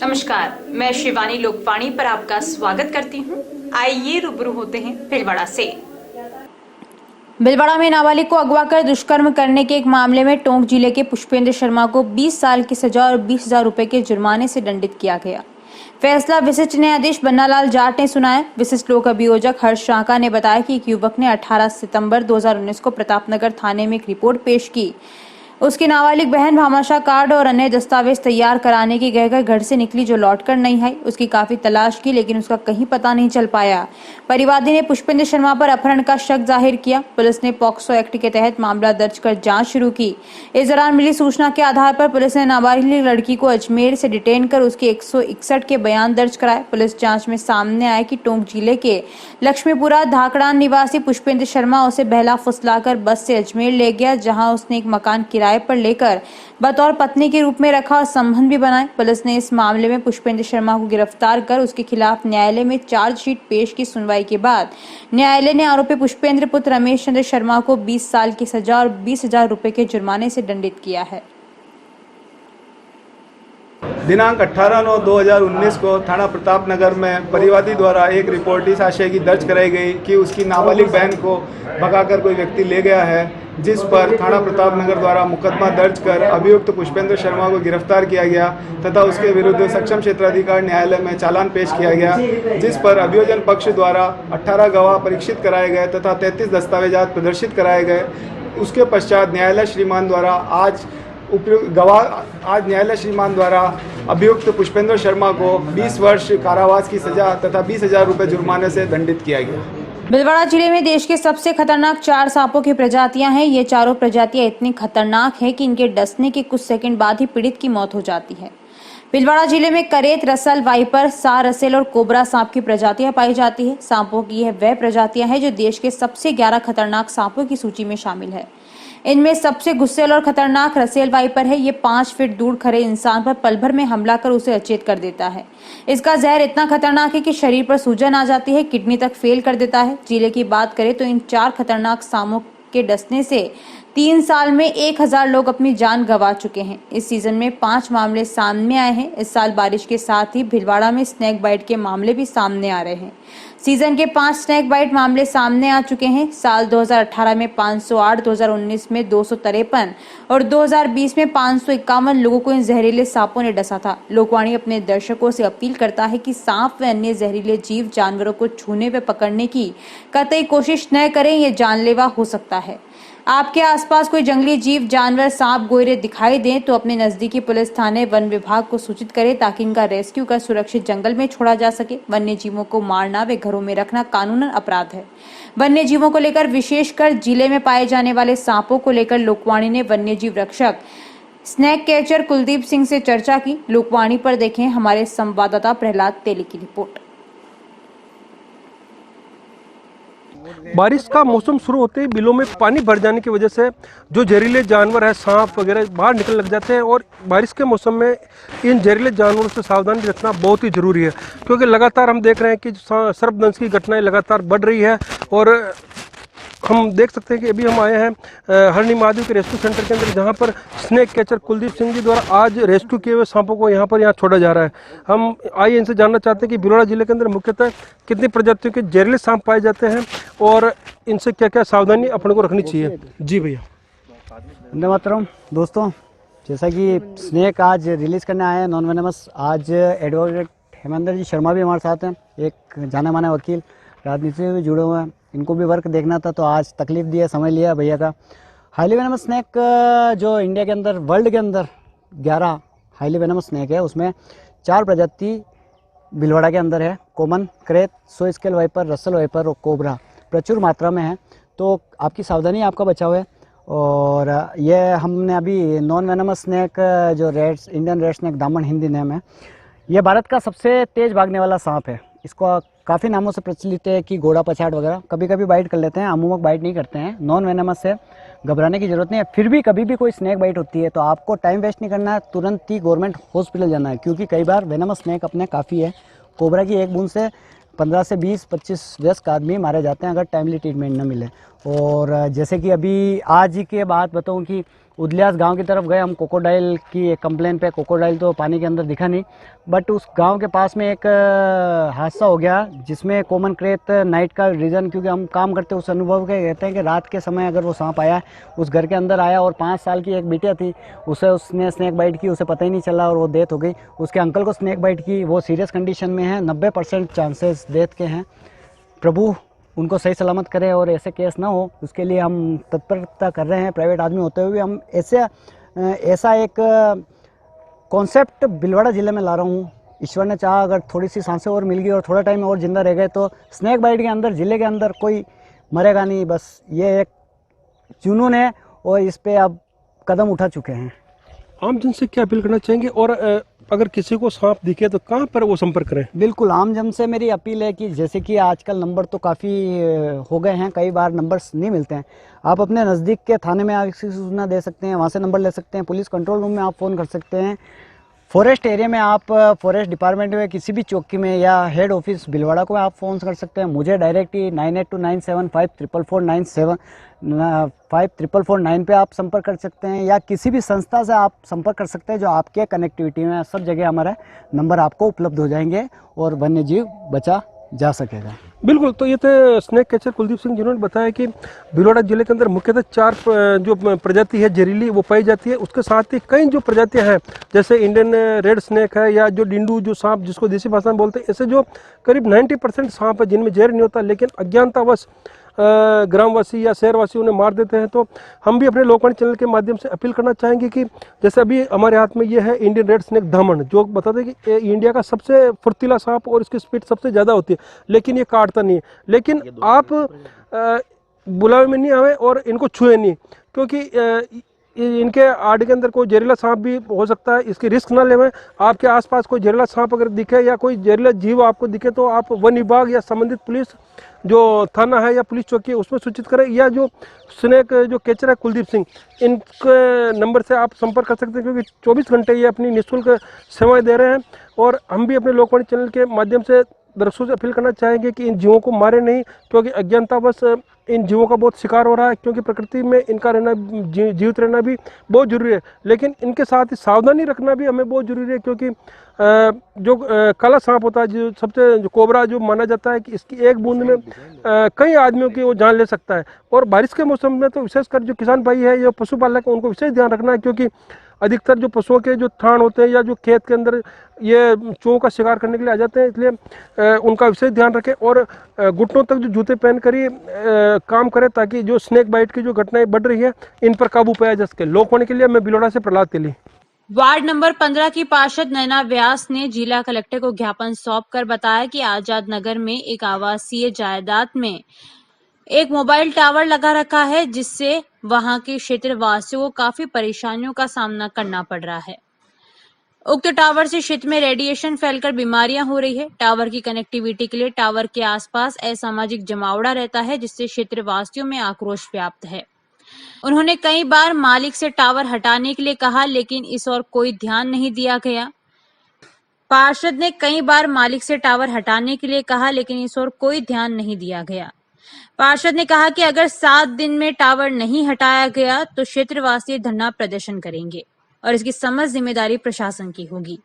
नमस्कार, मैं शिवानी लोकवाणी पर आपका स्वागत करती हूं। आइए रूबरू होते हैं भीलवाड़ा से। भीलवाड़ा में नाबालिग को अगवा कर दुष्कर्म करने के एक मामले में टोंक जिले के पुष्पेंद्र शर्मा को 20 साल की सजा और 20,000 रुपए के जुर्माने से दंडित किया गया। फैसला विशिष्ट न्यायाधीश बन्नालाल जाट ने सुनाया। विशिष्ट लोक अभियोजक हर्ष शांका ने बताया कि एक युवक ने 18 सितंबर 2019 को प्रतापनगर थाने में एक रिपोर्ट पेश की। उसकी नाबालिग बहन भामाशाह कार्ड और अन्य दस्तावेज तैयार कराने की कहकर घर से निकली, जो लौटकर नहीं आई। उसकी काफी तलाश की लेकिन उसका कहीं पता नहीं चल पाया। परिवादी ने पुष्पेंद्र शर्मा पर अपहरण का शक जाहिर किया। पुलिस ने पॉक्सो एक्ट के तहत मामला दर्ज कर जांच शुरू की। इस दौरान मिली सूचना के आधार पर पुलिस ने नाबालिग लड़की को अजमेर से डिटेन कर उसके 161 के बयान दर्ज कराए। पुलिस जांच में सामने आया कि टोंक जिले के लक्ष्मीपुरा धाकड़ान निवासी पुष्पेंद्र शर्मा उसे बहला फुसलाकर बस से अजमेर ले गया, जहां उसने एक मकान किराए पर लेकर बतौर पत्नी के रूप में रखा और संबंध भी बनाए। पुलिस ने इस मामले में पुष्पेंद्र शर्मा को गिरफ्तार कर उसके खिलाफ न्यायालय में चार्जशीट पेश की। सुनवाई के बाद न्यायालय ने आरोपी पुष्पेंद्र पुत्र रमेश चंद्र शर्मा को 20 साल की सजा और 20,000 रुपए के जुर्माने से दंडित किया है। दिनांक 18/9/2019 को थाना प्रतापनगर में परिवादी द्वारा एक रिपोर्ट इस आशय की दर्ज कराई गई कि उसकी नाबालिग बहन को भगाकर कोई व्यक्ति ले गया है, जिस पर थाना प्रतापनगर द्वारा मुकदमा दर्ज कर अभियुक्त पुष्पेंद्र शर्मा को गिरफ्तार किया गया तथा उसके विरुद्ध सक्षम क्षेत्राधिकार न्यायालय में चालान पेश किया गया, जिस पर अभियोजन पक्ष द्वारा 18 गवाह परीक्षित कराए गए तथा 33 दस्तावेजात प्रदर्शित कराए गए। उसके पश्चात न्यायालय श्रीमान द्वारा अभियुक्त पुष्पेंद्र शर्मा को 20 वर्ष कारावास की सजा तथा 20,000 रुपये जुर्माने से दंडित किया गया। भीलवाड़ा जिले में देश के सबसे खतरनाक 4 सांपों की प्रजातियां हैं। ये चारों प्रजातियां इतनी खतरनाक हैं कि इनके डसने के कुछ सेकंड बाद ही पीड़ित की मौत हो जाती है। भीलवाड़ा जिले में करेत, रसल, वाइपर, सार, रसेल और कोबरा सांप की प्रजातियां पाई जाती है। सांपों की यह वह प्रजातियां हैं जो देश के सबसे 11 खतरनाक सांपों की सूची में शामिल है। इनमें सबसे गुस्सेल और खतरनाक रसेल वाइपर है। ये 5 फीट दूर खड़े इंसान पर पल भर में हमला कर उसे अचेत कर देता है। इसका जहर इतना खतरनाक है कि शरीर पर सूजन आ जाती है, किडनी तक फेल कर देता है। जिले की बात करें तो इन 4 खतरनाक सांपों के डसने से 3 साल में 1000 लोग अपनी जान गंवा चुके हैं। इस सीजन में 5 मामले सामने आए हैं। इस साल बारिश के साथ ही भीलवाड़ा में स्नेक बाइट के मामले भी सामने आ रहे हैं। सीजन के 5 स्नेक बाइट मामले सामने आ चुके हैं। साल 2018 में 508, 2019 में 253 और 2020 में 551 लोगों को इन जहरीले सांपों ने डसा था। लोकवाणी अपने दर्शकों से अपील करता है कि सांप व अन्य जहरीले जीव जानवरों को छूने व पकड़ने की कतई कोशिश न करें, ये जानलेवा हो सकता है। आपके आसपास कोई जंगली जीव, जानवर, सांप, गोयरे दिखाई दें तो अपने नजदीकी पुलिस थाने, वन विभाग को सूचित करें ताकि इनका रेस्क्यू कर सुरक्षित जंगल में छोड़ा जा सके। वन्य जीवों को मारना व घरों में रखना कानूनन अपराध है। वन्य जीवों को लेकर विशेषकर जिले में पाए जाने वाले सांपों को लेकर लोकवाणी ने वन्य जीव रक्षक स्नेक कैचर कुलदीप सिंह से चर्चा की। लोकवाणी पर देखें हमारे संवाददाता प्रहलाद तेली की रिपोर्ट। बारिश का मौसम शुरू होते ही बिलों में पानी भर जाने की वजह से जो जहरीले जानवर है, सांप वगैरह बाहर निकलने लग जाते हैं और बारिश के मौसम में इन जहरीले जानवरों से सावधानी रखना बहुत ही ज़रूरी है, क्योंकि लगातार हम देख रहे हैं कि सर्पदंश की घटनाएं लगातार बढ़ रही है। और हम देख सकते हैं कि अभी हम आए हैं हरणी महादेव के रेस्क्यू सेंटर के अंदर, जहां पर स्नेक कैचर कुलदीप सिंह जी द्वारा आज रेस्क्यू किए हुए सांपों को यहाँ छोड़ा जा रहा है। हम आइए इनसे जानना चाहते हैं कि भीलवाड़ा जिले के अंदर मुख्यतः कितनी प्रजातियों के जहरीले सांप पाए जाते हैं और इनसे क्या क्या सावधानी अपने को रखनी चाहिए। जी भैया। नमस्कार दोस्तों, जैसा कि स्नेक आज रिलीज़ करने आए हैं नॉन वेनमस, आज एडवोकेट हेमेंद्र जी शर्मा भी हमारे साथ हैं, एक जाने माने वकील, राजनीति से भी जुड़े हुए हैं। इनको भी वर्क देखना था तो आज तकलीफ दिया, समय लिया भैया का। हाईली वेनमस स्नेक जो इंडिया के अंदर, वर्ल्ड के अंदर 11 हाईली वेनमस स्नेक है, उसमें 4 प्रजाति भीलवाड़ा के अंदर है। कॉमन, क्रेत, सो स्केल वाइपर, रसल वाइपर और कोबरा प्रचुर मात्रा में है। तो आपकी सावधानी, आपका बचाव है। और ये हमने अभी नॉन वेनमस स्नेक जो रेड्स, इंडियन रेड स्नेक दामन हिंदी नेम है, ये भारत का सबसे तेज़ भागने वाला सांप है। इसको काफ़ी नामों से प्रचलित है कि घोड़ा पछाड़ वगैरह, कभी कभी बाइट कर लेते हैं, अमूमक बाइट नहीं करते हैं। नॉन वेनमस है, घबराने की जरूरत नहीं है। फिर भी कभी भी कोई स्नेक बाइट होती है तो आपको टाइम वेस्ट नहीं करना है, तुरंत ही गवर्नमेंट हॉस्पिटल जाना है, क्योंकि कई बार वेनमस स्नेक अपने काफ़ी है। कोबरा की एक बूंद से 15 से 20-25 वयस्क आदमी मारे जाते हैं अगर टाइमली ट्रीटमेंट न मिले। और जैसे कि अभी आज ही के बात बताऊं कि उदलियास गांव की तरफ गए हम, कोकोडाइल की एक कंप्लेन पे। कोकोडाइल तो पानी के अंदर दिखा नहीं, बट उस गांव के पास में एक हादसा हो गया जिसमें कॉमन क्रेट नाइट का रीज़न, क्योंकि हम काम करते उस अनुभव के कहते हैं कि रात के समय अगर वो सांप आया, उस घर के अंदर आया और 5 साल की एक बिटिया थी, उसने स्नैक बाइट की, उसे पता ही नहीं चला और वो डेथ हो गई। उसके अंकल को स्नैक बाइट की, वो सीरियस कंडीशन में है, 90% चांसेस डेथ के हैं। प्रभु उनको सही सलामत करें और ऐसे केस ना हो, उसके लिए हम तत्परता कर रहे हैं। प्राइवेट आदमी होते हुए हम ऐसा एक कॉन्सेप्ट भीलवाड़ा ज़िले में ला रहा हूँ। ईश्वर ने चाहा अगर थोड़ी सी सांसें और मिल गई और थोड़ा टाइम और ज़िंदा रह गए तो स्नैक बाइट के अंदर ज़िले के अंदर कोई मरेगा नहीं। बस ये एक जुनून है और इस पे अब कदम उठा चुके हैं। आम जन से क्या अपील करना चाहेंगे, और अगर किसी को सांप दिखे तो कहाँ पर वो संपर्क करें? बिल्कुल, आम जन से मेरी अपील है कि जैसे कि आजकल नंबर तो काफ़ी हो गए हैं, कई बार नंबर्स नहीं मिलते हैं। आप अपने नज़दीक के थाने में आप सूचना दे सकते हैं, वहाँ से नंबर ले सकते हैं। पुलिस कंट्रोल रूम में आप फ़ोन कर सकते हैं। फॉरेस्ट एरिया में आप फॉरेस्ट डिपार्टमेंट में किसी भी चौकी में या हेड ऑफिस भीलवाड़ा को आप फ़ोन कर सकते हैं। मुझे डायरेक्ट ही 9829754497 5449 पे आप संपर्क कर सकते हैं, या किसी भी संस्था से आप संपर्क कर सकते हैं जो आपके कनेक्टिविटी में। सब जगह हमारा नंबर आपको उपलब्ध हो जाएंगे और वन्य जीव बचा जा सकेगा। बिल्कुल, तो ये थे स्नेक कैचर कुलदीप सिंह, जिन्होंने बताया कि भीलवाड़ा जिले के अंदर मुख्यतः 4 जो प्रजाति है जहरीली वो पाई जाती है। उसके साथ ही कई जो प्रजातियां हैं, जैसे इंडियन रेड स्नेक है या जो डिंडू जो सांप जिसको देसी भाषा में बोलते हैं, ऐसे जो करीब 90% सांप है जिनमें जहर नहीं होता, लेकिन अज्ञानतावश ग्रामवासी या शहरवासी उन्हें मार देते हैं। तो हम भी अपने लोकवाणी चैनल के माध्यम से अपील करना चाहेंगे कि जैसे अभी हमारे हाथ में ये है इंडियन रेड स्नेक दामन, जो बताते हैं कि इंडिया का सबसे फुर्तीला सांप और इसकी स्पीड सबसे ज़्यादा होती है, लेकिन ये काटता नहीं है। लेकिन आप बुलावे में नहीं आवे और इनको छुए नहीं, क्योंकि इनके आड़ के अंदर कोई जहरीला सांप भी हो सकता है। इसकी रिस्क ना लेवें। आपके आसपास कोई जहरीला सांप अगर दिखे या कोई जहरीला जीव आपको दिखे तो आप वन विभाग या संबंधित पुलिस जो थाना है या पुलिस चौकी है उसमें सूचित करें, या जो स्नेक जो कैचर है कुलदीप सिंह, इनके नंबर से आप संपर्क कर सकते हैं, क्योंकि 24 घंटे ये अपनी निःशुल्क सेवाएं दे रहे हैं। और हम भी अपने लोकवाणी चैनल के माध्यम से दर्शकों से अपील करना चाहेंगे कि इन जीवों को मारे नहीं, क्योंकि अज्ञानतावश इन जीवों का बहुत शिकार हो रहा है। क्योंकि प्रकृति में इनका रहना, जीवित रहना भी बहुत जरूरी है, लेकिन इनके साथ ही सावधानी रखना भी हमें बहुत जरूरी है। क्योंकि जो काला सांप होता है, जो सबसे जो कोबरा जो माना जाता है कि इसकी एक बूंद में कई आदमियों की वो जान ले सकता है। और बारिश के मौसम में तो विशेषकर जो किसान भाई है या पशुपालक है उनको विशेष ध्यान रखना है, क्योंकि अधिकतर जो पशुओं के जो थान होते हैं या जो खेत के अंदर ये चूहों का शिकार करने के लिए आ जाते हैं, इसलिए उनका विशेष ध्यान रखें और घुटनों तक जो जूते पहन कर ही काम करें, ताकि जो स्नेक बाइट की जो घटनाएं बढ़ रही है इन पर काबू पाया जा सके। लोकवाणी के लिए मैं भीलवाड़ा से प्रहलाद तेली। वार्ड नंबर 15 की पार्षद नैना व्यास ने जिला कलेक्टर को ज्ञापन सौंपकर बताया कि आजाद नगर में एक आवासीय जायदाद में एक मोबाइल टावर लगा रखा है, जिससे वहां के क्षेत्र वासियों को काफी परेशानियों का सामना करना पड़ रहा है। उक्त टावर से क्षेत्र में रेडिएशन फैलकर बीमारियां हो रही है। टावर की कनेक्टिविटी के लिए टावर के आसपास असामाजिक जमावड़ा रहता है, जिससे क्षेत्र वासियों में आक्रोश व्याप्त है। उन्होंने कई बार मालिक से टावर हटाने के लिए कहा, लेकिन इस ओर कोई ध्यान नहीं दिया गया। पार्षद ने कई बार मालिक से टावर हटाने के लिए कहा, लेकिन इस ओर कोई ध्यान नहीं दिया गया। पार्षद ने कहा कि अगर 7 दिन में टावर नहीं हटाया गया तो क्षेत्रवासी धरना प्रदर्शन करेंगे और इसकी समस्त जिम्मेदारी प्रशासन की होगी।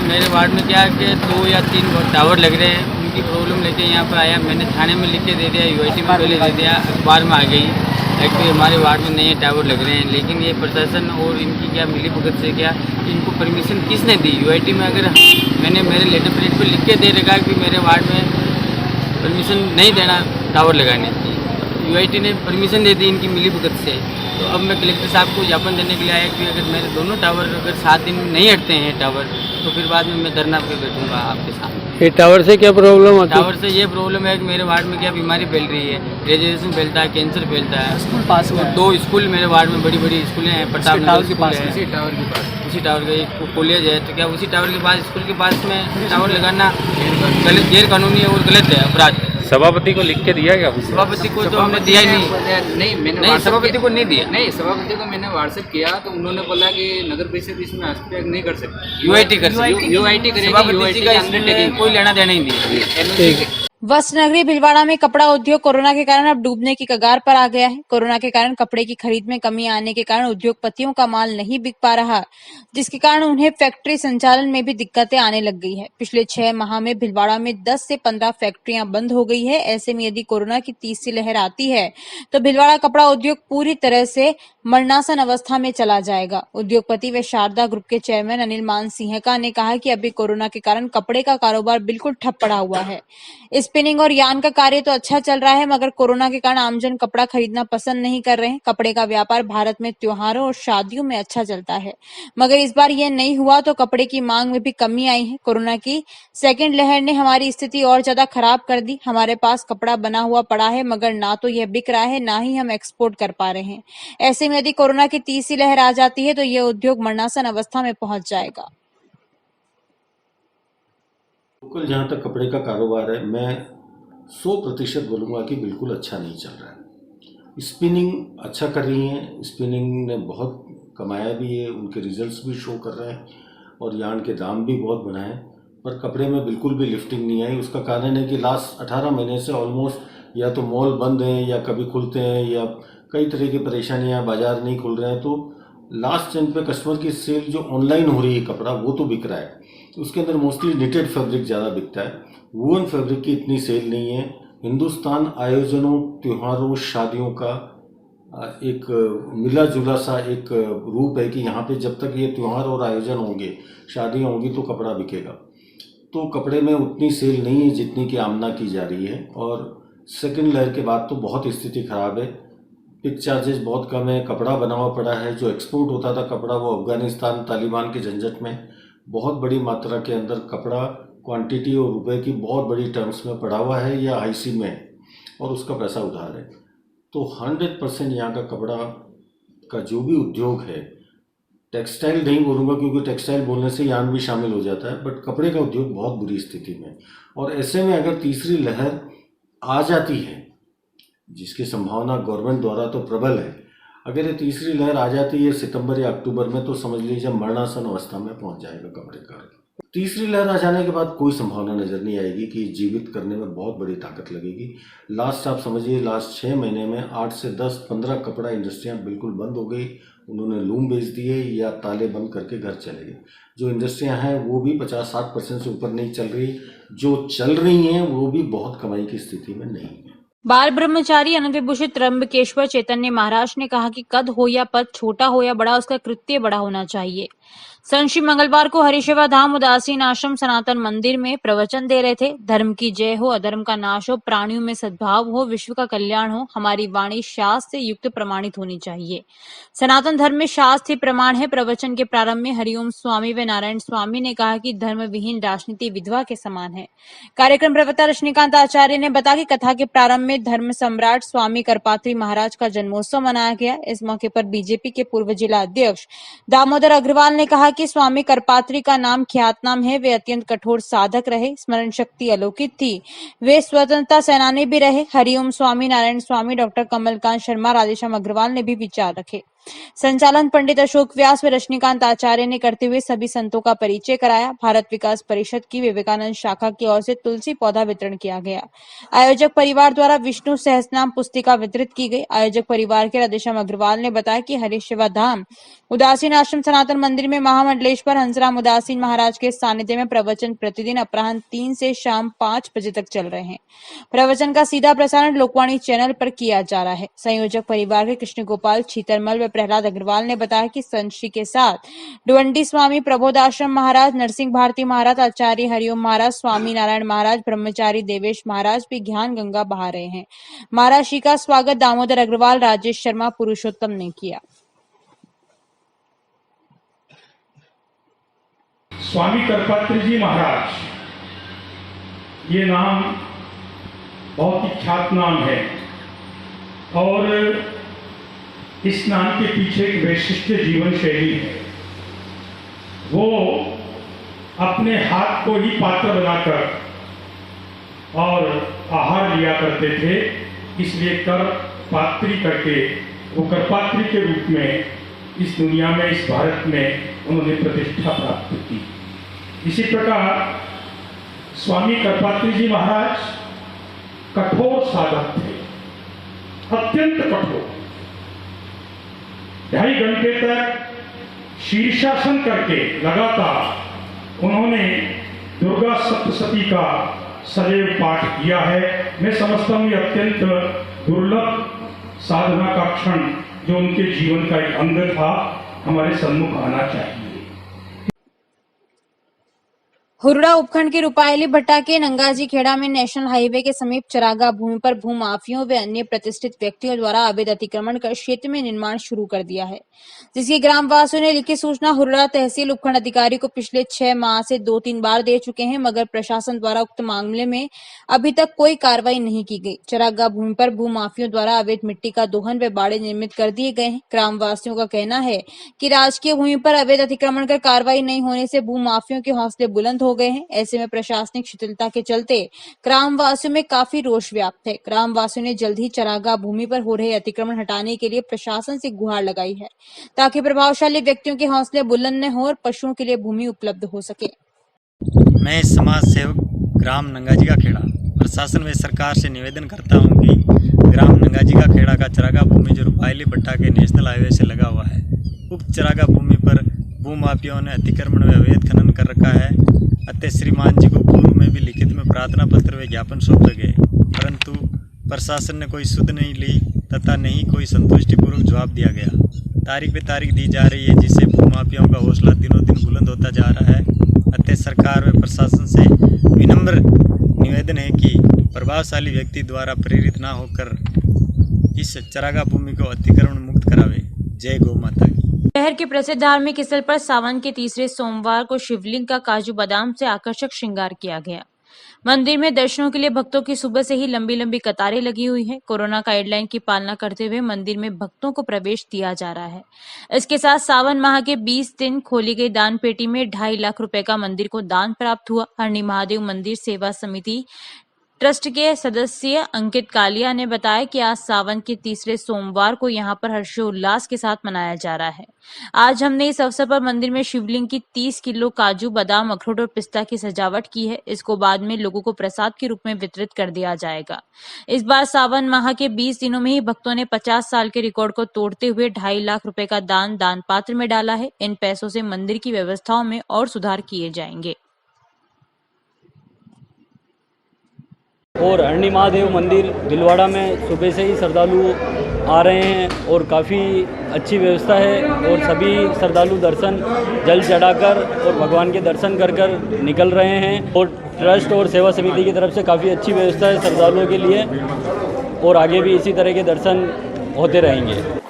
मेरे वार्ड में क्या है कि 2 या 3 टावर लग रहे हैं, उनकी प्रॉब्लम लेके यहाँ पर आया। मैंने थाने में लिख के दे दिया, यूआईटी में पहले दे दिया, अखबार में आ गई एक्चुअली हमारे वार्ड में नए टावर लग रहे हैं। लेकिन ये प्रशासन और इनकी क्या मिली भगत से क्या इनको परमिशन किसने दी? यूआईटी में अगर मैंने मेरे लेटर प्लेट पर लिख के दे रखा कि मेरे वार्ड में परमिशन नहीं देना टावर लगाने की, यूआईटी ने परमिशन दे दी इनकी मिली भगत से। तो अब मैं कलेक्टर साहब को ज्ञापन देने के लिए आया कि अगर मेरे दोनों टावर अगर 7 दिन में नहीं हटते हैं टावर, तो फिर बाद में मैं धरना पे बैठूंगा आपके सामने। ये टावर से क्या प्रॉब्लम होती है? टावर से ये प्रॉब्लम है कि मेरे वार्ड में क्या बीमारी फैल रही है, रेडिएशन फैलता है, कैंसर फैलता है। स्कूल पास में 2 स्कूल मेरे वार्ड में बड़ी बड़ी स्कूलें हैं, प्रताप नगर स्कूल है, उसी टावर के पास उसी टावर का एक कॉलेज है। तो क्या उसी टावर के पास, स्कूल के पास में टावर लगाना गैर कानूनी है और गलत है, अपराध है। सभापति को लिख के दिया क्या? सभापति को तो हमने दिया ही नहीं। मैंने सभापति को नहीं दिया। नहीं, सभापति को मैंने व्हाट्सएप किया तो उन्होंने बोला कि नगर परिषद इसमें हस्तक्षेप नहीं कर सकती, यूआईटी कर सकती, यूआईटी करेगी, सभापति यूआईटी जी का के इसमें अंडरटेकिंग कोई लेना देना ही नहीं है। वस्त्र नगरी भीलवाड़ा में कपड़ा उद्योग कोरोना के कारण अब डूबने की कगार पर आ गया है। कोरोना के कारण कपड़े की खरीद में कमी आने के कारण उद्योगपतियों का माल नहीं बिक पा रहा, जिसके कारण उन्हें फैक्ट्री संचालन में भी दिक्कतें आने लग गई है। पिछले 6 माह में भीलवाड़ा में 10 से 15 फैक्ट्रियां बंद हो गई है। ऐसे में यदि कोरोना की तीसरी लहर आती है तो भीलवाड़ा कपड़ा उद्योग पूरी तरह से मरणासन अवस्था में चला जाएगा। उद्योगपति व शारदा ग्रुप के चेयरमैन अनिल मान सिंहका ने कहा कि अभी कोरोना के कारण कपड़े का कारोबार बिल्कुल ठप पड़ा हुआ है। स्पिनिंग और यार्न का कार्य तो अच्छा चल रहा है, मगर कोरोना के कारण आमजन कपड़ा खरीदना पसंद नहीं कर रहे हैं। कपड़े का व्यापार भारत में त्योहारों और शादियों में अच्छा चलता है, मगर इस बार यह नहीं हुआ तो कपड़े की मांग में भी कमी आई है। कोरोना की सेकेंड लहर ने हमारी स्थिति और ज्यादा खराब कर दी। हमारे पास कपड़ा बना हुआ पड़ा है, मगर ना तो यह बिक रहा है, ना ही हम एक्सपोर्ट कर पा रहे हैं। ऐसे में यदि कोरोना की तीसरी लहर आ जाती है तो यह उद्योग मरणासन अवस्था में पहुंच जाएगा। लोकल जहाँ तक कपड़े का कारोबार है, मैं 100% बोलूँगा कि बिल्कुल अच्छा नहीं चल रहा है। स्पिनिंग अच्छा कर रही है, स्पिनिंग ने बहुत कमाया भी है, उनके रिजल्ट्स भी शो कर रहे हैं और यार्न के दाम भी बहुत बढ़ाए, पर कपड़े में बिल्कुल भी लिफ्टिंग नहीं आई। उसका कारण है कि लास्ट 18 महीने से ऑलमोस्ट या तो मॉल बंद हैं या कभी खुलते हैं या कई तरह की परेशानियाँ, बाज़ार नहीं खुल रहे हैं, तो लास्ट टाइम पे कस्टमर की सेल जो ऑनलाइन हो रही है कपड़ा वो तो बिक रहा है, उसके अंदर मोस्टली निटेड फैब्रिक ज़्यादा बिकता है, वूलन फैब्रिक की इतनी सेल नहीं है। हिंदुस्तान आयोजनों, त्योहारों, शादियों का एक मिला जुला सा एक रूप है कि यहाँ पे जब तक ये त्यौहार और आयोजन होंगे, शादियाँ होंगी तो कपड़ा बिकेगा। तो कपड़े में उतनी सेल नहीं है जितनी की आमना की जा रही है, और सेकेंड लहर के बाद तो बहुत स्थिति ख़राब है। पिक चार्जेस बहुत कम है, कपड़ा बना हुआ पड़ा है, जो एक्सपोर्ट होता था कपड़ा वो अफगानिस्तान तालिबान के झंझट में बहुत बड़ी मात्रा के अंदर कपड़ा क्वांटिटी और रुपए की बहुत बड़ी टर्म्स में पड़ा हुआ है या आईसी में है और उसका पैसा उधार है। तो 100% यहाँ का कपड़ा का जो भी उद्योग है, टेक्सटाइल नहीं बोलूँगा क्योंकि टेक्सटाइल बोलने से यार्न भी शामिल हो जाता है, बट कपड़े का उद्योग बहुत बुरी स्थिति में। और ऐसे में अगर तीसरी लहर आ जाती है, जिसकी संभावना गवर्नमेंट द्वारा तो प्रबल है, अगर ये तीसरी लहर आ जाती है सितंबर या अक्टूबर में तो समझ लीजिए मरणासन अवस्था में पहुंच जाएगा कपड़े का। तीसरी लहर आ जाने के बाद कोई संभावना नज़र नहीं आएगी कि जीवित करने में बहुत बड़ी ताकत लगेगी। लास्ट आप समझिए लास्ट 6 महीने में 8 से 10-15 कपड़ा इंडस्ट्रियाँ बिल्कुल बंद हो गई, उन्होंने लूम बेच दिए या ताले बंद करके घर चले गए। जो इंडस्ट्रियाँ हैं वो भी 50-60% से ऊपर नहीं चल रही, जो चल रही हैं वो भी बहुत कमाई की स्थिति में नहीं है। बाल ब्रह्मचारी अनंत विभूषित त्र्यंबकेश्वर चैतन्य महाराज ने कहा कि कद हो या पद, छोटा हो या बड़ा, उसका कृत्य बड़ा होना चाहिए। संत श्री मंगलवार को हरिशिवा धाम उदासीन आश्रम सनातन मंदिर में प्रवचन दे रहे थे। धर्म की जय हो, अधर्म का नाश हो, प्राणियों में सद्भाव हो, विश्व का कल्याण हो, हमारी वाणी शास्त्र से युक्त प्रमाणित होनी चाहिए। सनातन धर्म में शास्त्र ही प्रमाण है। प्रवचन के प्रारंभ में हरिओम स्वामी व नारायण स्वामी ने कहा कि धर्म विहीन राजनीति विधवा के समान है। कार्यक्रम प्रवक्ता रजनीकांत आचार्य ने बताया कि कथा के प्रारंभ में धर्म सम्राट स्वामी करपात्री महाराज का जन्मोत्सव मनाया गया। इस मौके पर बीजेपी के पूर्व जिला अध्यक्ष दामोदर अग्रवाल ने कहा कि स्वामी करपात्री का नाम ख्यातनाम है। वे अत्यंत कठोर साधक रहे, स्मरण शक्ति अलौकिक थी, वे स्वतंत्रता सेनानी भी रहे। हरिओम स्वामी, नारायण स्वामी, डॉक्टर कमलकांत शर्मा, राधेश्याम अग्रवाल ने भी विचार रखे। संचालन पंडित अशोक व्यास व रजनीकांत आचार्य ने करते हुए सभी संतों का परिचय कराया। भारत विकास परिषद की विवेकानंद शाखा की ओर से तुलसी पौधा वितरण किया गया। आयोजक परिवार द्वारा विष्णु सहस्त्रनाम पुस्तिका वितरित की गई। आयोजक परिवार के राधेश्याम अग्रवाल ने बताया कि हरिशिवा धाम उदासीन आश्रम सनातन मंदिर में महामंडलेश्वर हंसराम उदासीन महाराज के सानिध्य में प्रवचन प्रतिदिन अपराह्न 3 से शाम 5 बजे तक चल रहे हैं। प्रवचन का सीधा प्रसारण लोकवाणी चैनल पर किया जा रहा है। संयोजक परिवार के कृष्ण गोपाल छीतरमल व प्रहलाद अग्रवाल ने बताया कि संत श्री के साथ डुवंडी स्वामी, प्रबोधाश्रम महाराज, नरसिंह भारती महाराज, आचार्य हरिओम महाराज, स्वामी नारायण महाराज, ब्रह्मचारी देवेश महाराज भी ज्ञान गंगा बहा रहे हैं। महाराज श्री का स्वागत दामोदर अग्रवाल, राजेश शर्मा, पुरुषोत्तम ने किया। स्वामी करपात्री जी महाराज, ये नाम बहुत ही ख्यात नाम है और इस नाम के पीछे एक विशिष्ट जीवन शैली है। वो अपने हाथ को ही पात्र बनाकर और आहार लिया करते थे, इसलिए कर पात्री करके वो करपात्री के रूप में इस दुनिया में, इस भारत में उन्होंने प्रतिष्ठा प्राप्त की। इसी प्रकार स्वामी करपात्री जी महाराज कठोर साधक थे, अत्यंत कठोर। 2.5 घंटे तक शीर्षासन करके लगातार उन्होंने दुर्गा सप्तशती का सदैव पाठ किया है। मैं समझता हूँ ये अत्यंत दुर्लभ साधना का क्षण जो उनके जीवन का एक अंग था, हमारे सम्मुख आना चाहिए। हुरडा उपखंड के रुपायली भट्टा के नंगाजी खेड़ा में नेशनल हाईवे के समीप चरागाह भूमि पर भूमाफियों व अन्य प्रतिष्ठित व्यक्तियों द्वारा अवैध अतिक्रमण कर क्षेत्र में निर्माण शुरू कर दिया है, जिसकी ग्रामवासियों ने लिखित सूचना हुरडा तहसील उपखंड अधिकारी को पिछले 6 माह से 2-3 बार दे चुके हैं, मगर प्रशासन द्वारा उक्त मामले में अभी तक कोई कार्रवाई नहीं की गई। चरागाह भूमि पर भूमाफियों द्वारा अवैध मिट्टी का दोहन व बाड़े निर्मित कर दिए गए हैं। ग्रामवासियों का कहना है कि राजकीय भूमि पर अवैध अतिक्रमण कर कार्रवाई नहीं होने से भूमाफियों के हौसले बुलंद हो गए हैं। ऐसे में प्रशासनिक शिथिलता के चलते ग्रामवासियों में काफी रोष व्याप्त है। ग्रामवासियों ने जल्द ही चरागाह भूमि पर हो रहे अतिक्रमण हटाने के लिए प्रशासन से गुहार लगाई है, ताकि प्रभावशाली व्यक्तियों के हौसले बुलंद न हो और पशुओं के लिए भूमि उपलब्ध हो सके। मैं समाज सेवक ग्राम नंगाजी का खेड़ा प्रशासन व सरकार से निवेदन करता हूं कि ग्राम नंगाजी का खेड़ा का चरागाह भूमि जो रुपायली भट्टा के नेशनल हाईवे से लगा हुआ है, उक्त चरागाह भूमि पर भूमाफियों ने अतिक्रमण व अवैध खनन कर रखा है। अतः श्रीमान जी को पूर्व में भी लिखित में प्रार्थना पत्र व ज्ञापन सौंपे गए, परंतु प्रशासन ने कोई सुध नहीं ली तथा नहीं कोई संतुष्टिपूर्वक जवाब दिया गया। तारीख पे तारीख दी जा रही है, जिससे भूमाफियों का हौसला दिनों दिन बुलंद होता जा रहा है। अतः सरकार व प्रशासन से विनम्र निवेदन है कि प्रभावशाली व्यक्ति द्वारा प्रेरित न होकर इस चरागाह भूमि को अतिक्रमण मुक्त करावे। जय गौ माता की। शहर के प्रसिद्ध धार्मिक स्थल पर सावन के तीसरे सोमवार को शिवलिंग का काजू बादाम से आकर्षक श्रृंगार किया गया। मंदिर में दर्शनों के लिए भक्तों की सुबह से ही लंबी लंबी कतारें लगी हुई है। कोरोना गाइडलाइन की पालना करते हुए मंदिर में भक्तों को प्रवेश दिया जा रहा है। इसके साथ सावन माह के 20 दिन खोली गई दान पेटी में 2.5 लाख रुपए का मंदिर को दान प्राप्त हुआ। हरणी महादेव मंदिर सेवा समिति ट्रस्ट के सदस्य अंकित कालिया ने बताया कि आज सावन के तीसरे सोमवार को यहां पर हर्षोल्लास के साथ मनाया जा रहा है। आज हमने इस अवसर पर मंदिर में शिवलिंग की 30 किलो काजू बादाम अखरोट और पिस्ता की सजावट की है। इसको बाद में लोगों को प्रसाद के रूप में वितरित कर दिया जाएगा। इस बार सावन माह के 20 दिनों में ही भक्तों ने 50 साल के रिकॉर्ड को तोड़ते हुए 2.5 लाख रुपए का दान पात्र में डाला है। इन पैसों से मंदिर की व्यवस्थाओं में और सुधार किए जाएंगे। और हरणी महादेव मंदिर भीलवाड़ा में सुबह से ही श्रद्धालु आ रहे हैं और काफ़ी अच्छी व्यवस्था है और सभी श्रद्धालु दर्शन जल चढ़ाकर और भगवान के दर्शन कर कर निकल रहे हैं। और ट्रस्ट और सेवा समिति की तरफ से काफ़ी अच्छी व्यवस्था है श्रद्धालुओं के लिए और आगे भी इसी तरह के दर्शन होते रहेंगे।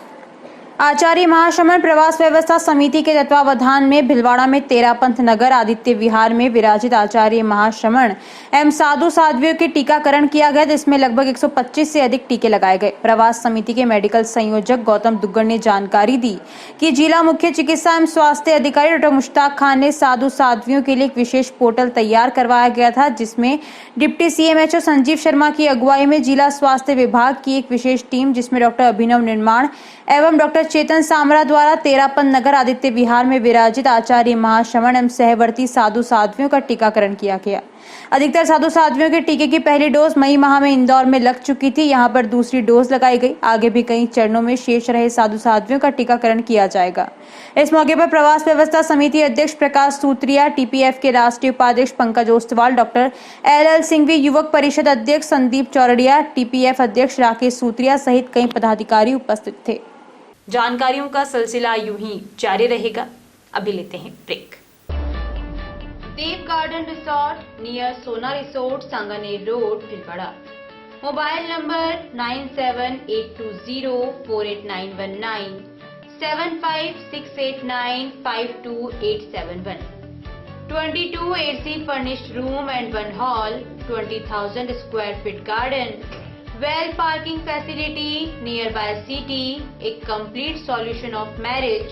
आचार्य महाश्रमण प्रवास व्यवस्था समिति के तत्वावधान में भिलवाड़ा में तेरापंथ नगर आदित्य विहार में विराजित आचार्य महाश्रमण एवं साधु साध्वियों के टीकाकरण किया गया, जिसमें लगभग 125 से अधिक टीके लगाए गए। प्रवास समिति के मेडिकल संयोजक गौतम दुग्गड़ ने जानकारी दी कि जिला मुख्य चिकित्सा एवं स्वास्थ्य अधिकारी डॉक्टर मुश्ताक खान ने साधु साध्वियों के लिए एक विशेष पोर्टल तैयार करवाया गया था, जिसमें डिप्टी CMHO संजीव शर्मा की अगुवाई में जिला स्वास्थ्य विभाग की एक विशेष टीम, जिसमें डॉक्टर अभिनव निर्माण एवं डॉक्टर चेतन सामरा द्वारा तेरापंथ नगर आदित्य विहार में विराजित आचार्य महाश्रमण एवं सहवर्ती साधु साध्वियों का टीकाकरण किया गया। अधिकतर साधु साध्वियों के टीके की पहली डोज मई माह में इंदौर में लग चुकी थी। यहां पर दूसरी डोज लगाई गई। आगे भी कई चरणों में शेष रहे साधु साध्वियों का टीकाकरण किया जाएगा। इस मौके पर प्रवास व्यवस्था समिति अध्यक्ष प्रकाश सूत्रिया, TPF के राष्ट्रीय उपाध्यक्ष पंकज ओस्तवाल, डॉक्टर LL सिंघवी, युवक परिषद अध्यक्ष संदीप चौरड़िया, TPF अध्यक्ष राकेश सूत्रिया सहित कई पदाधिकारी उपस्थित थे। जानकारियों का सिलसिला यूं ही जारी रहेगा। अभी लेते हैं ब्रेक। देव गार्डन रिसोर्ट नियर सोना resort, Sanganer road, Bhilwara. Mobile number 9782048919, 7568952871, 22 AC furnished room and 1 hall, 20,000 square feet garden, well parking facility nearby city, a complete solution of marriage,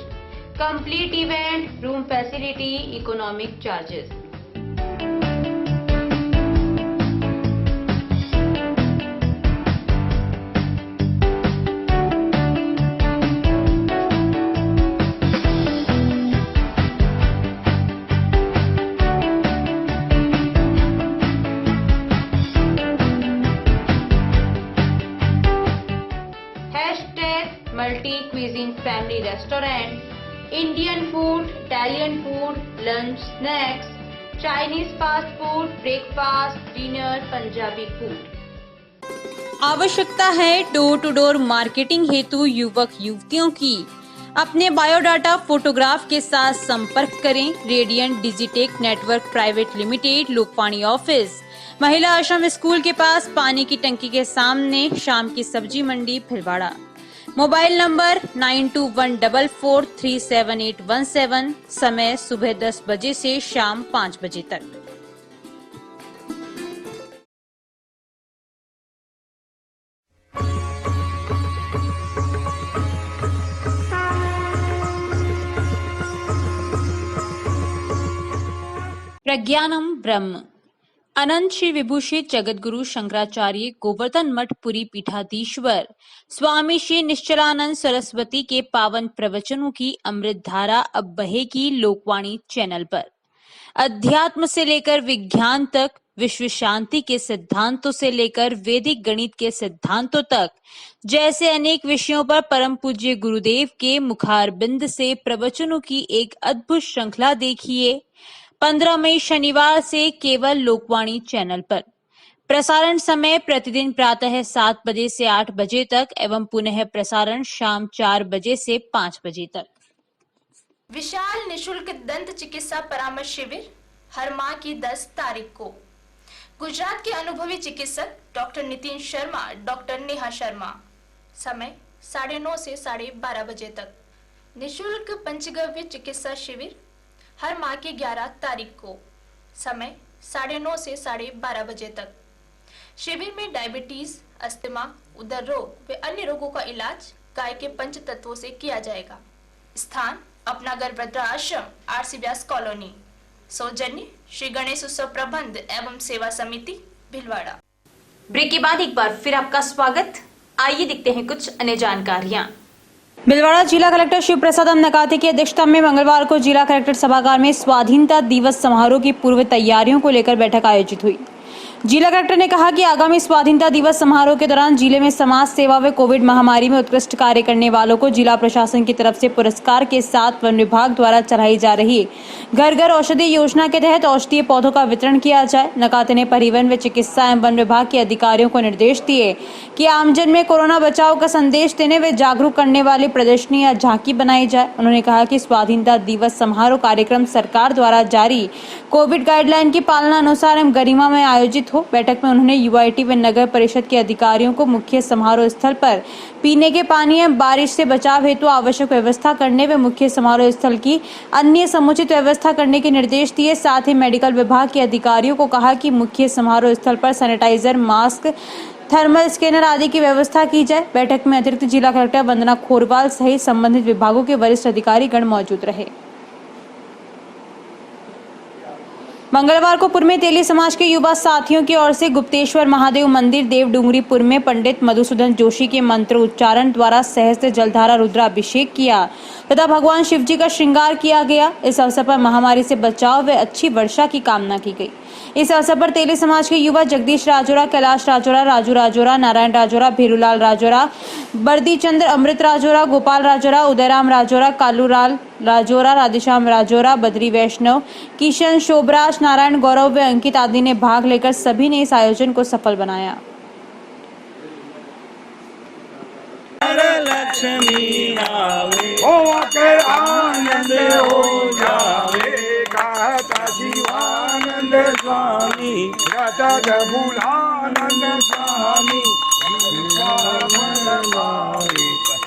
complete event, room facility, economic charges. Multi cuisine family restaurant, Indian food, Italian food, lunch, snacks, Chinese fast food, breakfast, dinner, Punjabi food. आवश्यकता है door to door marketing हेतु युवक युवतियों की। अपने biodata photograph के साथ संपर्क करें। Radiant digitech network private limited, लोकपाणी ऑफिस, महिला आश्रम स्कूल के पास, पानी की टंकी के सामने, शाम की सब्जी मंडी, भिलवाड़ा। Mobile number 9214437817। समय सुबह 10 बजे से शाम 5 बजे तक। प्रज्ञानम ब्रह्म। अनंत श्री विभूषित जगतगुरु शंकराचार्य गोवर्धन मठ पुरी पीठाधीश्वर स्वामी श्री निश्चलानंद सरस्वती के पावन प्रवचनों की अमृत धारा अब बहेगी लोकवाणी चैनल पर। अध्यात्म से लेकर विज्ञान तक, विश्व शांति के सिद्धांतों से लेकर वैदिक गणित के सिद्धांतों तक, जैसे अनेक विषयों पर परम पूज्य गुरुदेव के मुखारबिंद से प्रवचनों की एक अद्भुत श्रृंखला देखिए 15 मई शनिवार से केवल लोकवाणी चैनल पर। प्रसारण समय प्रतिदिन प्रातः 7 बजे से 8 बजे तक एवं पुनः प्रसारण शाम 4 बजे से 5 बजे तक। विशाल निशुल्क दंत चिकित्सा परामर्श शिविर हर माह की 10 तारीख को। गुजरात के अनुभवी चिकित्सक डॉक्टर नितिन शर्मा, डॉक्टर नेहा शर्मा। समय 9:30 से 12:30 बजे तक। निशुल्क पंचगव्य चिकित्सा शिविर हर माह की 11 तारीख को। समय 9:30 से 12:30 बजे तक। शिविर में डायबिटीज, अस्थमा, उदर रोग व अन्य रोगों का इलाज गाय के पंच तत्वों से किया जाएगा। स्थान अपनागर वृद्धाश्रम, आरसी व्यास कॉलोनी। सौजन्य श्री गणेश उत्सव प्रबंध एवं सेवा समिति, भिलवाड़ा। ब्रेक के बाद एक बार फिर आपका स्वागत। आइए देखते हैं कुछ अन्य जानकारियां। भिलवाड़ा जिला कलेक्टर शिव प्रसाद नकाते की अध्यक्षता में मंगलवार को जिला कलेक्टर सभागार में स्वाधीनता दिवस समारोह की पूर्व तैयारियों को लेकर बैठक आयोजित हुई। जिला कलेक्टर ने कहा कि आगामी स्वाधीनता दिवस समारोह के दौरान जिले में समाज सेवा व कोविड महामारी में उत्कृष्ट कार्य करने वालों को जिला प्रशासन की तरफ से पुरस्कार के साथ वन विभाग द्वारा चलाई जा रही घर घर औषधि योजना के तहत औषधीय पौधों का वितरण किया जाए। नकाते ने परिवहन व चिकित्सा एवं वन विभाग के अधिकारियों को निर्देश दिए कि आमजन में कोरोना बचाव का संदेश देने व जागरूक करने वाली प्रदर्शनी या झांकी बनाई जाए। उन्होंने कहा कि स्वाधीनता दिवस समारोह कार्यक्रम सरकार द्वारा जारी कोविड गाइडलाइन की पालना अनुसार एवं गरिमा में आयोजित हो। बैठक में उन्होंने यूआईटी व नगर परिषद के अधिकारियों को मुख्य समारोह स्थल पर पीने के पानी एवं बारिश से बचाव हेतु आवश्यक व्यवस्था करने व मुख्य समारोह स्थल की अन्य समुचित व्यवस्था करने के निर्देश दिए। साथ ही मेडिकल विभाग के अधिकारियों को कहा कि मुख्य समारोह स्थल पर सैनिटाइजर, मास्क, थर्मल स्कैनर आदि की व्यवस्था की जाए। बैठक में अतिरिक्त जिला कलेक्टर वंदना खोरवाल सहित संबंधित विभागों के वरिष्ठ अधिकारी गण मौजूद रहे। मंगलवार को पुर में तेली समाज के युवा साथियों की ओर से गुप्तेश्वर महादेव मंदिर देवडूंगरीपुर में पंडित मधुसूदन जोशी के मंत्र उच्चारण द्वारा सहस्त्र जलधारा रुद्राभिषेक किया तथा भगवान शिव जी का श्रृंगार किया गया। इस अवसर पर महामारी से बचाव व अच्छी वर्षा की कामना की गई। इस अवसर पर तेली समाज के युवा जगदीश राजोरा, कैलाश राजोरा, राजू राजोरा, नारायण राजोरा, भीरूलाल राजोरा, बर्दी चंद्र, अमृत राजोरा, गोपाल राजोरा, उदयराम राजोरा, कालूलाल राजोरा, राधेश्याम राजोरा, बद्री वैष्णव, किशन शोभराज, नारायण गौरव व अंकित आदि ने भाग लेकर सभी ने इस आयोजन को सफल बनाया। लक्ष्मी आवे होकर आनंद हो जावे, गाता शिवानंद स्वामी, गाता जबुलानंद स्वामी,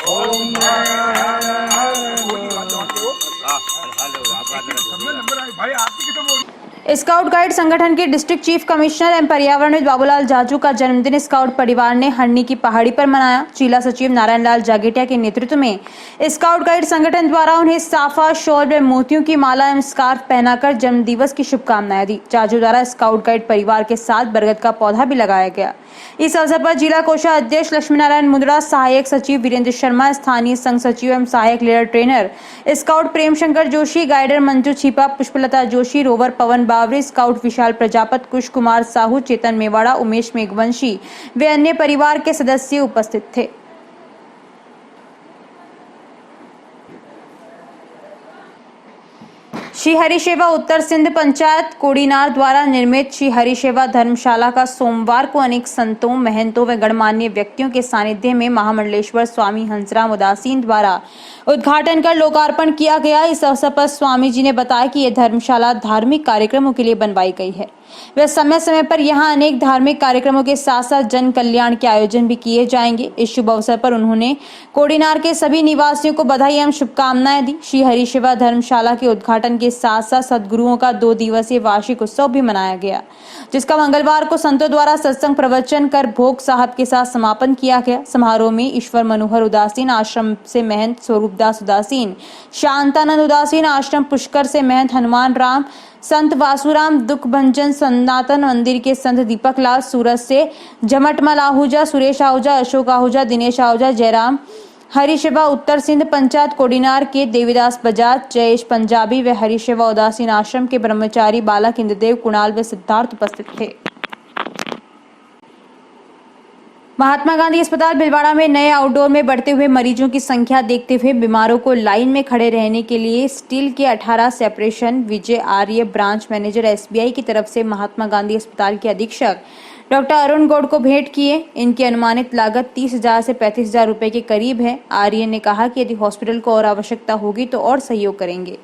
ओम हर हर स्काउट गाइड संगठन के डिस्ट्रिक्ट चीफ कमिश्नर एवं पर्यावरणविद बाबूलाल जाजू का जन्मदिन स्काउट परिवार ने हरनी की पहाड़ी पर मनाया। जिला सचिव नारायण लाल जागेटिया के नेतृत्व में स्काउट गाइड संगठन द्वारा उन्हें साफा, शॉल व मोतियों की माला एवं स्कार्फ पहनाकर जन्म दिवस की शुभकामनाएं दी। जाजू द्वारा स्काउट गाइड परिवार के साथ बरगद का पौधा भी लगाया गया। इस अवसर पर जिला कोषाध्यक्ष लक्ष्मी नारायण मुंदड़ा, सहायक सचिव वीरेंद्र शर्मा, स्थानीय संघ सचिव एवं सहायक leader trainer scout Prem Shankar Joshi, guider Manju छिपा, पुष्पलता जोशी, रोवर पवन बावरी, स्काउट विशाल प्रजापत, कुश कुमार साहू, चेतन मेवाड़ा, उमेश मेघवंशी वे अन्य परिवार के सदस्य उपस्थित थे। श्री हरि सेवा उत्तर सिंध पंचायत कोडीनार द्वारा निर्मित श्री हरि सेवा धर्मशाला का सोमवार को अनेक संतों, महंतों व गणमान्य व्यक्तियों के सानिध्य में महामंडलेश्वर स्वामी हंसराम उदासीन द्वारा उद्घाटन कर लोकार्पण किया गया। इस अवसर पर स्वामी जी ने बताया कि यह धर्मशाला धार्मिक कार्यक्रमों के लिए बनवाई गई है। वे समय समय पर यहाँ अनेक धार्मिक कार्यक्रमों के साथ साथ जन कल्याण के आयोजन भी किए जाएंगे। इस शुभ अवसर पर उन्होंने कोडीनार के सभी निवासियों को बधाई एवं शुभकामनाएं दी। श्री हरि सेवा धर्मशाला के उद्घाटन के साथ साथ सद्गुरुओं का 2 दिवसीय वार्षिक उत्सव भी मनाया गया, जिसका मंगलवार को संतों द्वारा सत्संग प्रवचन कर भोग साहब के साथ समापन किया गया। समारोह में ईश्वर मनोहर उदासीन आश्रम से महंत स्वरूपदास उदासीन, शांतानंद उदासीन आश्रम पुष्कर से महंत हनुमान राम, संत वासुराम दुख भंजन सनातन मंदिर के संत दीपक लाल, सूरत से जमटमल आहूजा, सुरेश आहूजा, अशोक आहूजा, दिनेश आहूजा, जयराम हरि सेवा उत्तर सिंध पंचायत कोडीनार के देवीदास बजाज, जयेश पंजाबी व हरि सेवा उदासीन आश्रम के ब्रह्मचारी बालक इंद्रदेव, कुणाल व सिद्धार्थ उपस्थित थे। महात्मा गांधी अस्पताल भिलवाड़ा में नए आउटडोर में बढ़ते हुए मरीजों की संख्या देखते हुए बीमारों को लाइन में खड़े रहने के लिए स्टील के 18 सेपरेशन विजय आर्य ब्रांच मैनेजर SBI की तरफ से महात्मा गांधी अस्पताल के अधीक्षक डॉक्टर अरुण गौड़ को भेंट किए। इनकी अनुमानित लागत 30,000 से 35,000 रुपए के करीब है। आर्य ने कहा कि यदि हॉस्पिटल को और आवश्यकता होगी तो और सहयोग करेंगे।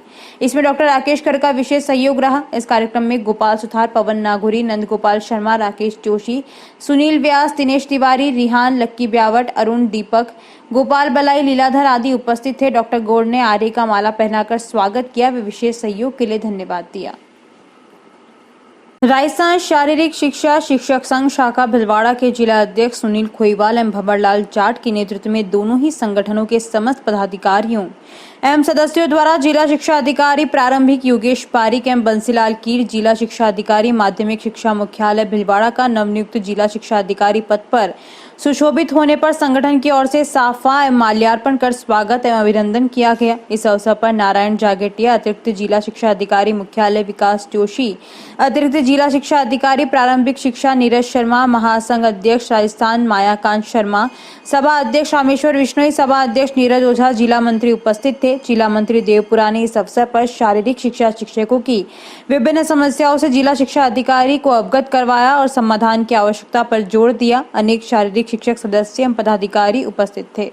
इसमें डॉक्टर राकेश कर का विशेष सहयोग रहा। इस कार्यक्रम में गोपाल सुथार, पवन नागुरी, नंद गोपाल शर्मा, राकेश जोशी, सुनील व्यास, दिनेश तिवारी, रिहान, लक्की ब्यावट, अरुण, दीपक, गोपाल बलाई, लीलाधर आदि उपस्थित थे। डॉक्टर गौड़ ने आर्य का माला पहनाकर स्वागत किया व विशेष सहयोग के लिए धन्यवाद दिया। राजस्थान शारीरिक शिक्षा शिक्षक संघ शाखा भिलवाड़ा के जिला अध्यक्ष सुनील खोईवाल एवं भंवरलाल जाट के नेतृत्व में दोनों ही संगठनों के समस्त पदाधिकारियों एवं सदस्यों द्वारा जिला शिक्षा अधिकारी प्रारंभिक योगेश पारिक एवं बंसीलाल कीर, जिला शिक्षा अधिकारी माध्यमिक शिक्षा मुख्यालय भिलवाड़ा का नवनियुक्त जिला शिक्षा अधिकारी पद पर सुशोभित होने पर संगठन की ओर से साफा एवं माल्यार्पण कर स्वागत एवं अभिनंदन किया गया। इस अवसर पर नारायण जागेटिया, अतिरिक्त जिला शिक्षा अधिकारी मुख्यालय विकास जोशी, अतिरिक्त जिला शिक्षा अधिकारी प्रारंभिक शिक्षा नीरज शर्मा, महासंघ अध्यक्ष राजस्थान मायाकांत शर्मा, सभा अध्यक्ष रामेश्वर विश्नोई, सभा अध्यक्ष नीरज ओझा, जिला मंत्री उपस्थित थे। जिला मंत्री देवपुरा ने इस अवसर पर शारीरिक शिक्षा शिक्षकों की विभिन्न समस्याओं से जिला शिक्षा अधिकारी को अवगत करवाया और समाधान की आवश्यकता पर जोर दिया। अनेक शारीरिक शिक्षक सदस्य एवं पदाधिकारी उपस्थित थे।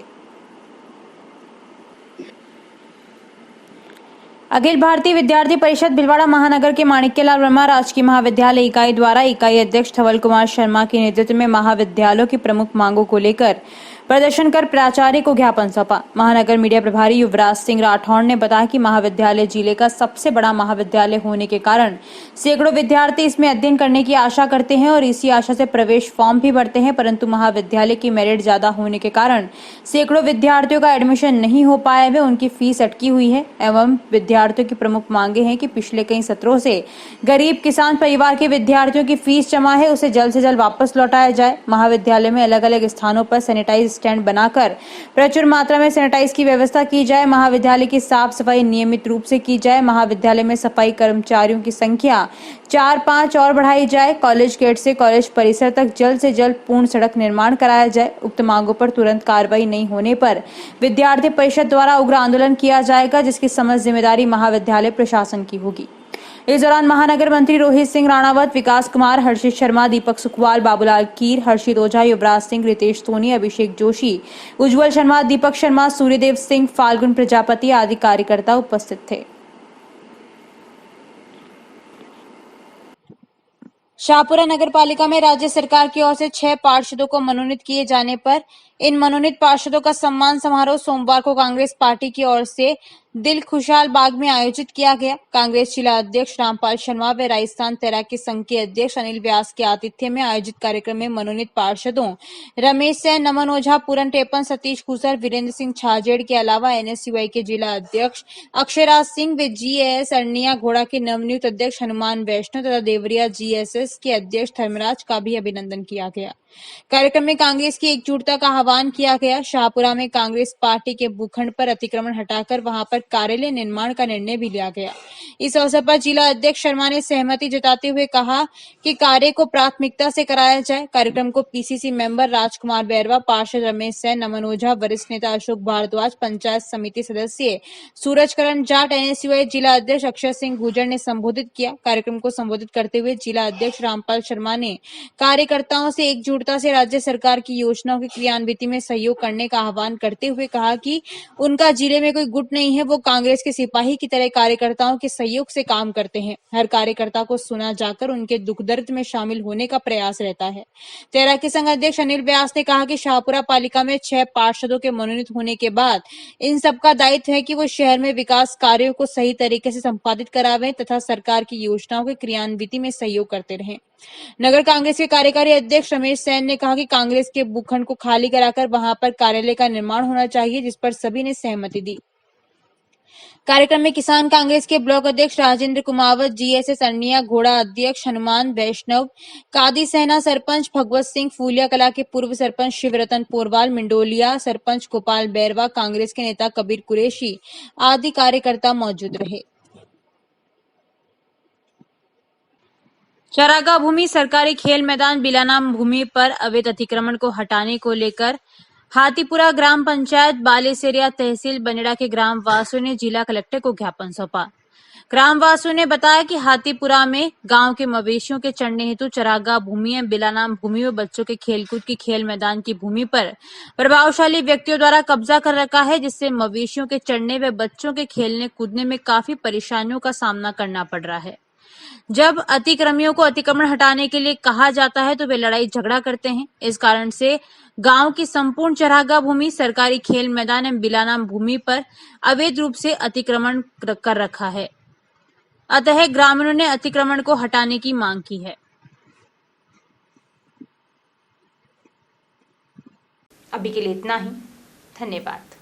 अखिल भारतीय विद्यार्थी परिषद भिलवाड़ा महानगर के माणिक्यलाल वर्मा राजकीय महाविद्यालय इकाई द्वारा इकाई अध्यक्ष धवल कुमार शर्मा के नेतृत्व में महाविद्यालयों की प्रमुख मांगों को लेकर प्रदर्शन कर प्राचार्य को ज्ञापन सौंपा। महानगर मीडिया प्रभारी युवराज सिंह राठौड़ ने बताया कि महाविद्यालय जिले का सबसे बड़ा महाविद्यालय होने के कारण सैकड़ों विद्यार्थी इसमें अध्ययन करने की आशा करते हैं और इसी आशा से प्रवेश फॉर्म भी भरते हैं, परंतु महाविद्यालय की मेरिट ज्यादा होने के कारण सैकड़ों विद्यार्थियों का एडमिशन नहीं हो पाया है, उनकी फीस अटकी हुई है। एवं विद्यार्थियों की प्रमुख मांगे हैं कि पिछले कई सत्रों से गरीब किसान परिवार के विद्यार्थियों की फीस जमा है, उसे जल्द से जल्द वापस लौटाया जाए। महाविद्यालय में अलग अलग स्थानों पर सैनिटाइज स्टैंड बनाकर प्रचुर मात्रा में सैनिटाइज की व्यवस्था की जाए। महाविद्यालय की साफ सफाई नियमित रूप से की जाए। महाविद्यालय में सफाई कर्मचारियों की संख्या 4-5 और बढ़ाई जाए। कॉलेज गेट से कॉलेज परिसर तक जल्द से जल्द पूर्ण सड़क निर्माण कराया जाए। उक्त मांगों पर तुरंत कार्रवाई नहीं होने पर विद्यार्थी परिषद द्वारा उग्र आंदोलन किया जाएगा, जिसकी समस्त जिम्मेदारी महाविद्यालय प्रशासन की होगी। इस दौरान महानगर मंत्री रोहित सिंह राणावत, विकास कुमार, हर्षित शर्मा, दीपक सुखवाल, बाबूलाल कीर, हर्षित ओझा, युवराज सिंह, रितेश सोनी, अभिषेक जोशी, उज्जवल शर्मा, दीपक शर्मा, सूर्यदेव सिंह, फाल्गुन प्रजापति आदि कार्यकर्ता उपस्थित थे। शाहपुरा नगर पालिका में राज्य सरकार की ओर से 6 पार्षदों को मनोनीत किए जाने पर इन मनोनीत पार्षदों का सम्मान समारोह सोमवार को कांग्रेस पार्टी की ओर से दिल खुशहाल बाग में आयोजित किया गया। कांग्रेस जिला अध्यक्ष रामपाल शर्मा व राजस्थान तैराकी संघ के अध्यक्ष अनिल व्यास के आतिथ्य में आयोजित कार्यक्रम में मनोनीत पार्षदों रमेश सेन, नमन ओझा, पूरन टेपन, सतीश खूसर, वीरेंद्र सिंह छाजेड़ के अलावा NSUI के जिला अध्यक्ष अक्षयराज सिंह व GAS अरनिया घोड़ा के नवनियुक्त अध्यक्ष हनुमान वैष्णव तथा देवरिया GSS के अध्यक्ष धर्मराज का भी अभिनंदन किया गया। कार्यक्रम में कांग्रेस की एकजुटता का आह्वान किया गया। शाहपुरा में कांग्रेस पार्टी के भूखंड पर अतिक्रमण हटाकर वहां पर कार्यालय निर्माण का निर्णय भी लिया गया। इस अवसर पर जिला अध्यक्ष शर्मा ने सहमति जताते हुए कहा कि कार्य को प्राथमिकता से कराया जाए। कार्यक्रम को पीसीसी मेंबर राजकुमार बैरवा, पार्षद रमेश सैन, नमन ओझा, वरिष्ठ नेता अशोक भारद्वाज, पंचायत समिति सदस्य सूरजकरण जाट, एनएसयूआई जिला अध्यक्ष अक्षय सिंह गुर्जर ने संबोधित किया। कार्यक्रम को संबोधित करते हुए जिला अध्यक्ष रामपाल शर्मा ने कार्यकर्ताओं से एकजुटता से राज्य सरकार की योजनाओं की क्रियान्विति में सहयोग करने का आह्वान करते हुए कहा कि उनका जिले में कोई गुट नहीं है, वो कांग्रेस के सिपाही की तरह कार्यकर्ताओं के सहयोग से काम करते हैं। हर कार्यकर्ता को सुना जाकर उनके दुख दर्द में शामिल होने का प्रयास रहता है। तैराकी संघ अध्यक्ष अनिल व्यास ने कहा कि शाहपुरा पालिका में 6 पार्षदों के मनोनीत होने के बाद इन सबका दायित्व है कि वो शहर में विकास कार्यों को सही तरीके से संपादित करावें तथा सरकार की योजनाओं की क्रियान्विति में सहयोग करते रहें। नगर कांग्रेस के कार्यकारी अध्यक्ष रमेश सैन ने कहा कि कांग्रेस के भूखंड को खाली कराकर वहां पर कार्यालय का निर्माण होना चाहिए, जिस पर सभी ने सहमति दी। कार्यक्रम में किसान कांग्रेस के ब्लॉक अध्यक्ष राजेंद्र कुमावत, जीएसएस अरनिया, घोड़ा अध्यक्ष हनुमान वैष्णव, कादी सेना सरपंच भगवत सिंह, फूलिया कला के पूर्व सरपंच शिवरतन पोरवाल, मिंडोलिया सरपंच गोपाल बैरवा, कांग्रेस के नेता कबीर कुरैशी आदि कार्यकर्ता मौजूद रहे। चरागाह भूमि, सरकारी खेल मैदान बिलानाम भूमि पर अवैध अतिक्रमण को हटाने को लेकर हाथीपुरा ग्राम पंचायत बालेसेरिया तहसील बनेड़ा के ग्रामवासियों ने जिला कलेक्टर को ज्ञापन सौंपा। ग्रामवासियों ने बताया कि हाथीपुरा में गांव के मवेशियों के चरने हेतु चरागाह भूमि है। बिलानाम भूमि में बच्चों के खेलकूद की खेल मैदान की भूमि पर प्रभावशाली व्यक्तियों द्वारा कब्जा कर रखा है, जिससे मवेशियों के चरने व बच्चों के खेलने कूदने में काफी परेशानियों का सामना करना पड़ रहा है। जब अतिक्रमियों को अतिक्रमण हटाने के लिए कहा जाता है तो वे लड़ाई झगड़ा करते हैं। इस कारण से गांव की संपूर्ण चरागाह भूमि, सरकारी खेल मैदान एवं बिलानाम भूमि पर अवैध रूप से अतिक्रमण कर रखा है। अतः ग्रामीणों ने अतिक्रमण को हटाने की मांग की है। अभी के लिए इतना ही। धन्यवाद।